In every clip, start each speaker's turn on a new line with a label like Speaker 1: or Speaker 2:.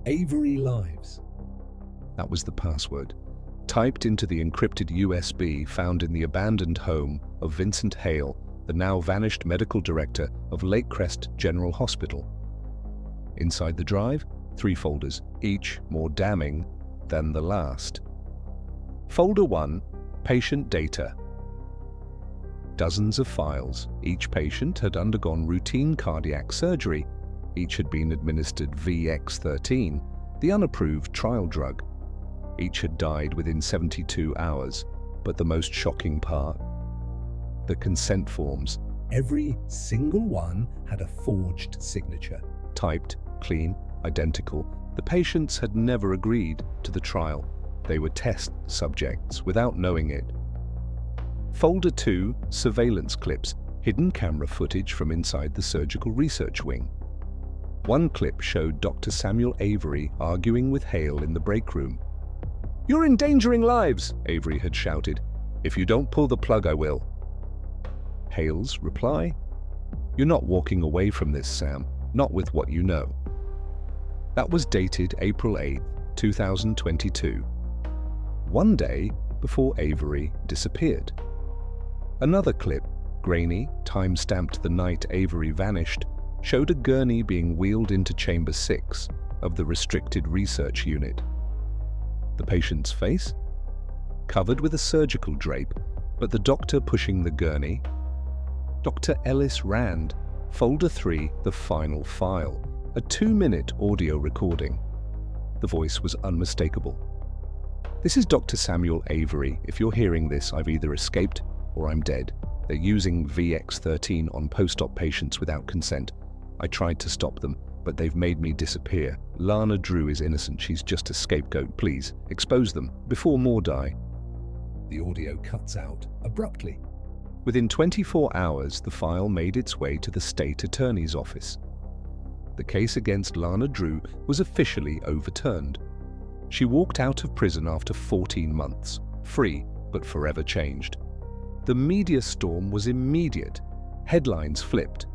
Speaker 1: Avery Lives.
Speaker 2: That was the password, typed into the encrypted USB found in the abandoned home of Vincent Hale, the now vanished medical director of Lake Crest General Hospital. Inside the drive, 3 folders, each more damning than the last. Folder 1, Patient Data. Dozens of files. Each patient had undergone routine cardiac surgery. Each had been administered VX-13, the unapproved trial drug. Each had died within 72 hours. But the most shocking part, the consent forms.
Speaker 1: Every single one had a forged signature.
Speaker 2: Typed, clean, identical. The patients had never agreed to the trial. They were test subjects without knowing it. Folder 2, Surveillance clips, hidden camera footage from inside the surgical research wing. One clip showed Dr. Samuel Avery arguing with Hale in the break room. "You're endangering lives," Avery had shouted. "If you don't pull the plug, I will." Hale's reply, "You're not walking away from this, Sam, not with what you know." That was dated April 8, 2022. One day before Avery disappeared. Another clip, grainy, time-stamped the night Avery vanished, showed a gurney being wheeled into Chamber 6 of the restricted research unit. The patient's face? Covered with a surgical drape, but the doctor pushing the gurney? Dr. Ellis Rand, Folder 3, the final file, a 2-minute audio recording. The voice was unmistakable. "This is Dr. Samuel Avery. If you're hearing this, I've either escaped or I'm dead. They're using VX-13 on post-op patients without consent. I tried to stop them, but they've made me disappear. Lana Drew is innocent. She's just a scapegoat. Please, expose them before more die."
Speaker 1: The audio cuts out abruptly.
Speaker 2: Within 24 hours, the file made its way to the state attorney's office. The case against Lana Drew was officially overturned. She walked out of prison after 14 months, free but forever changed. The media storm was immediate. Headlines flipped.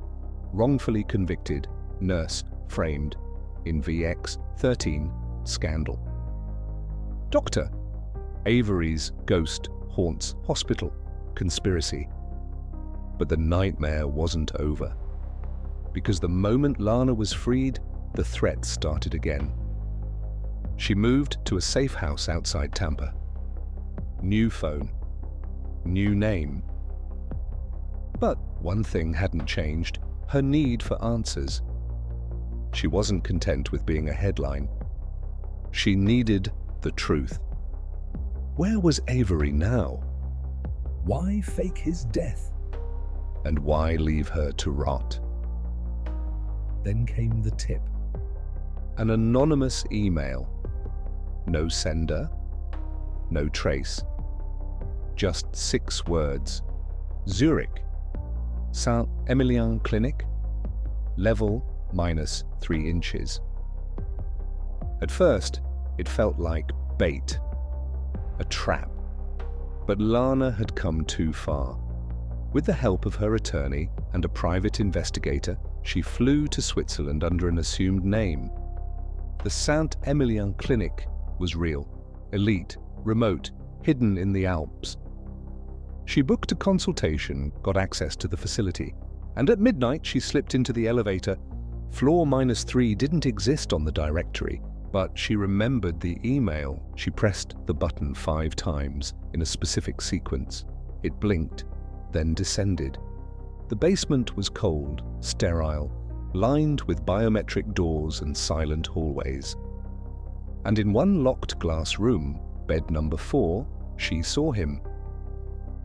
Speaker 2: Wrongfully convicted, nurse framed in VX-13 scandal. Doctor, Avery's ghost haunts hospital, conspiracy. But the nightmare wasn't over. Because the moment Lana was freed, the threat started again. She moved to a safe house outside Tampa. New phone. New name. But one thing hadn't changed, her need for answers. She wasn't content with being a headline. She needed the truth. Where was Avery now?
Speaker 1: Why fake his death?
Speaker 2: And why leave her to rot?
Speaker 1: Then came the tip.
Speaker 2: An anonymous email. No sender, no trace. Just 6 words. Zurich, Saint-Emilion Clinic, level -3 inches. At first, it felt like bait, a trap. But Lana had come too far. With the help of her attorney and a private investigator, she flew to Switzerland under an assumed name. The Saint-Emilion Clinic was real, elite, remote, hidden in the Alps. She booked a consultation, got access to the facility, and at midnight she slipped into the elevator. Floor -3 didn't exist on the directory, but she remembered the email. She pressed the button 5 times in a specific sequence. It blinked, then descended. The basement was cold, sterile, lined with biometric doors and silent hallways. And in one locked glass room, bed number 4, she saw him.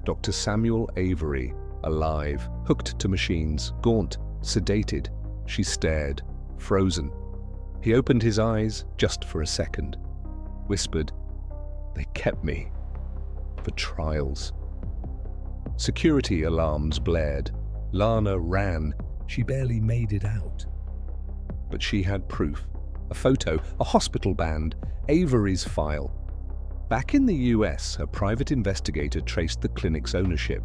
Speaker 2: Dr. Samuel Avery, alive, hooked to machines, gaunt, sedated. She stared, frozen. He opened his eyes just for a second, whispered, "They kept me for trials." Security alarms blared. Lana ran. She barely made it out. But she had proof. A photo, a hospital band, Avery's file. Back in the US, a private investigator traced the clinic's ownership.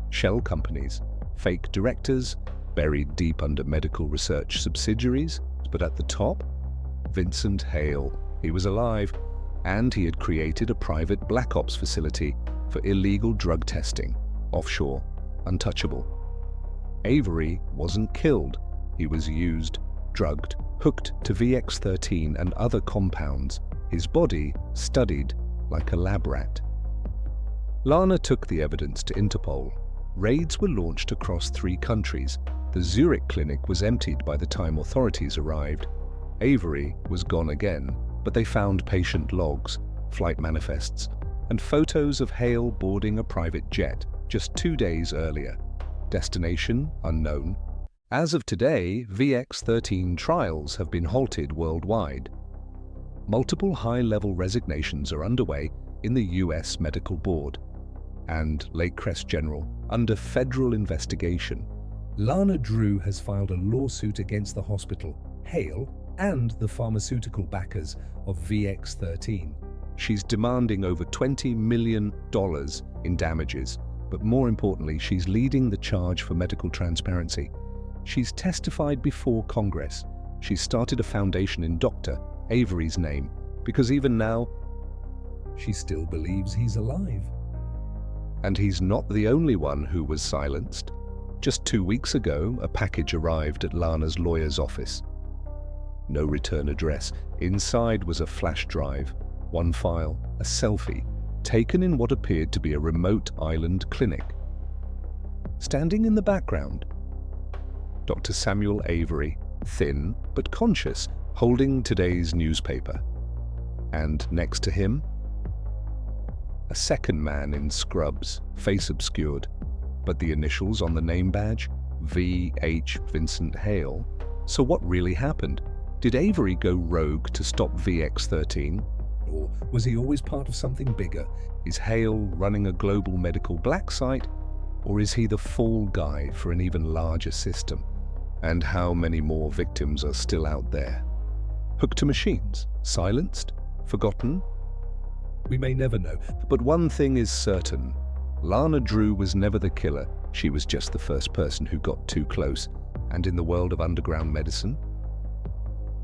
Speaker 2: Shell companies, fake directors, buried deep under medical research subsidiaries, but at the top, Vincent Hale. He was alive, and he had created a private black ops facility for illegal drug testing, offshore, untouchable. Avery wasn't killed. He was used, drugged, hooked to VX-13 and other compounds, his body studied like a lab rat. Lana took the evidence to Interpol. Raids were launched across 3 countries. The Zurich clinic was emptied by the time authorities arrived. Avery was gone again, but they found patient logs, flight manifests, and photos of Hale boarding a private jet just 2 days earlier. Destination unknown. As of today, VX-13 trials have been halted worldwide. Multiple high-level resignations are underway in the US Medical Board and Lake Crest General under federal investigation.
Speaker 1: Lana Drew has filed a lawsuit against the hospital, Hale, and the pharmaceutical backers of VX-13.
Speaker 2: She's demanding over $20 million in damages, but more importantly, she's leading the charge for medical transparency. She's testified before Congress. She's started a foundation in Dr. Avery's name, because even now,
Speaker 1: she still believes he's alive.
Speaker 2: And he's not the only one who was silenced. Just 2 weeks ago, a package arrived at Lana's lawyer's office. No return address. Inside was a flash drive, 1 file, a selfie, taken in what appeared to be a remote island clinic. Standing in the background, Dr. Samuel Avery, thin but conscious, holding today's newspaper. And next to him, a second man in scrubs, face obscured, but the initials on the name badge, V.H. Vincent Hale. So what really happened? Did Avery go rogue to stop VX-13?
Speaker 1: Or was he always part of something bigger?
Speaker 2: Is Hale running a global medical black site, or is he the fall guy for an even larger system? And how many more victims are still out there? Hooked to machines? Silenced? Forgotten?
Speaker 1: We may never know.
Speaker 2: But one thing is certain. Lana Drew was never the killer. She was just the first person who got too close. And in the world of underground medicine,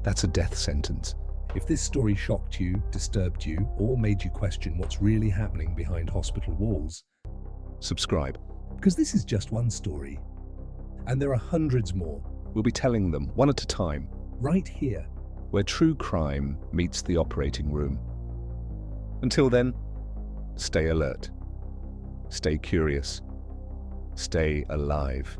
Speaker 2: that's a death sentence.
Speaker 1: If this story shocked you, disturbed you, or made you question what's really happening behind hospital walls,
Speaker 2: subscribe.
Speaker 1: Because this is just one story. And there are hundreds more.
Speaker 2: We'll be telling them one at a time.
Speaker 1: Right here.
Speaker 2: Where true crime meets the operating room. Until then, stay alert. Stay curious. Stay alive.